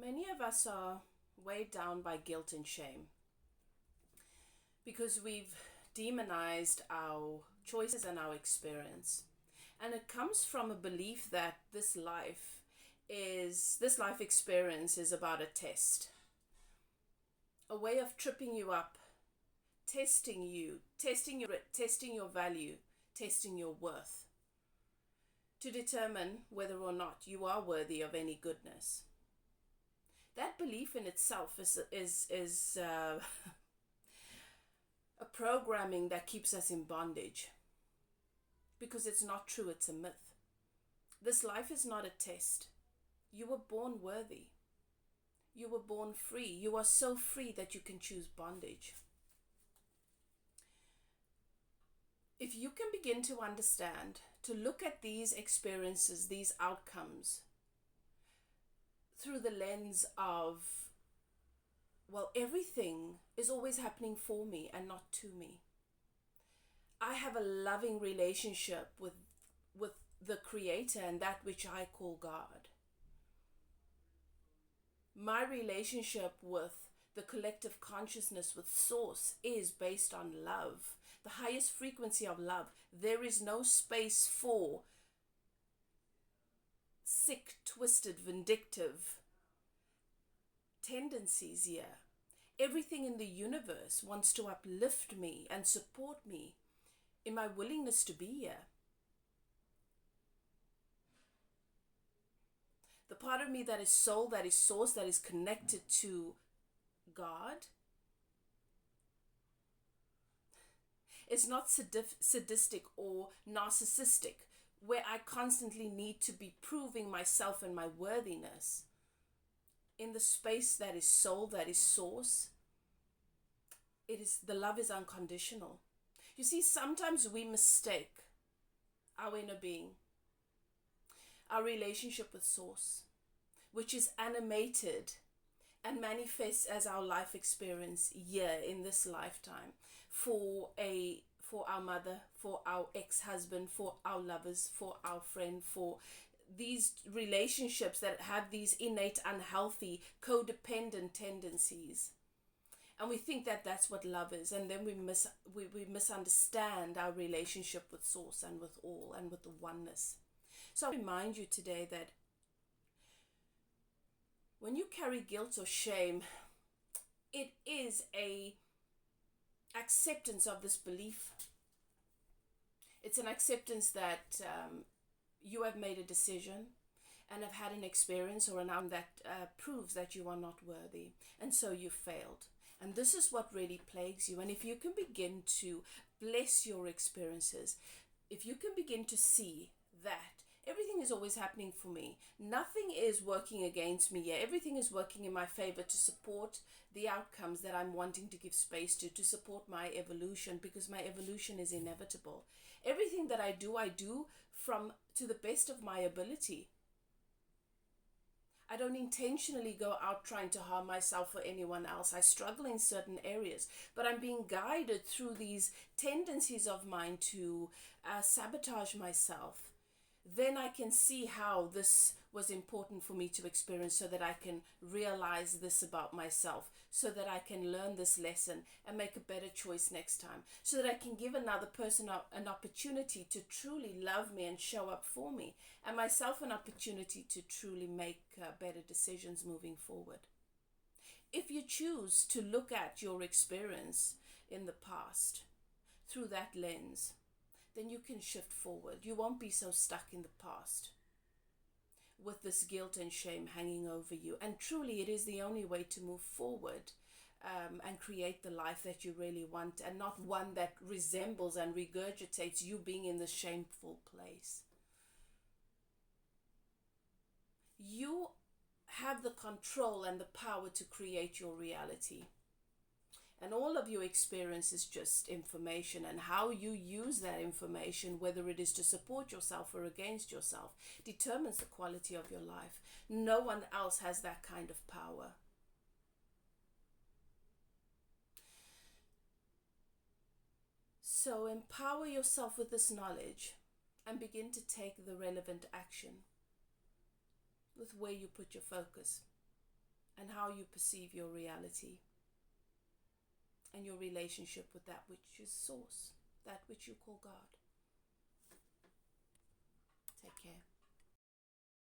Many of us are weighed down by guilt and shame because we've demonized our choices and our experience. And it comes from a belief that this life experience is about a test, a way of tripping you up, testing you, testing your value, testing your worth, to determine whether or not you are worthy of any goodness. That belief in itself is a programming that keeps us in bondage, because it's not true, it's a myth. This life is not a test. You were born worthy. You were born free. You are so free that you can choose bondage. If you can begin to understand, to look at these experiences, these outcomes, through the lens of, well, everything is always happening for me and not to me. I have a loving relationship with the Creator and that which I call God. My relationship with the collective consciousness, with Source, is based on love, the highest frequency of love. There is no space for sick, twisted, vindictive tendencies here. Everything in the universe wants to uplift me and support me in my willingness to be here. The part of me that is soul, that is source, that is connected to God, is not sadistic or narcissistic, where I constantly need to be proving myself and my worthiness. In the space that is soul, that is source, the love is unconditional. You see, sometimes we mistake our inner being, our relationship with Source, which is animated and manifests as our life experience here in this lifetime, for our mother, for our ex-husband, for our lovers, for our friend, for these relationships that have these innate unhealthy codependent tendencies. And we think that that's what love is, and then we misunderstand our relationship with Source and with all and with the oneness. So I remind you today that when you carry guilt or shame, it is a acceptance of this belief. It's an acceptance that you have made a decision and have had an experience or an outcome that proves that you are not worthy, and so you failed. And this is what really plagues you. And if you can begin to bless your experiences, if you can begin to see that everything is always happening for me, nothing is working against me here, everything is working in my favor to support the outcomes that I'm wanting to give space to support my evolution, because my evolution is inevitable. Everything that I do from to the best of my ability. I don't intentionally go out trying to harm myself or anyone else. I struggle in certain areas, but I'm being guided through these tendencies of mine to sabotage myself. Then I can see how this was important for me to experience, so that I can realize this about myself, so that I can learn this lesson and make a better choice next time, so that I can give another person an opportunity to truly love me and show up for me, and myself an opportunity to truly make better decisions moving forward. If you choose to look at your experience in the past through that lens, then you can shift forward. You won't be so stuck in the past with this guilt and shame hanging over you. And truly, it is the only way to move forward and create the life that you really want, and not one that resembles and regurgitates you being in this shameful place. You have the control and the power to create your reality. And all of your experience is just information, and how you use that information, whether it is to support yourself or against yourself, determines the quality of your life. No one else has that kind of power. So empower yourself with this knowledge and begin to take the relevant action with where you put your focus. and how you perceive your reality and your relationship with that which is source, that which you call God.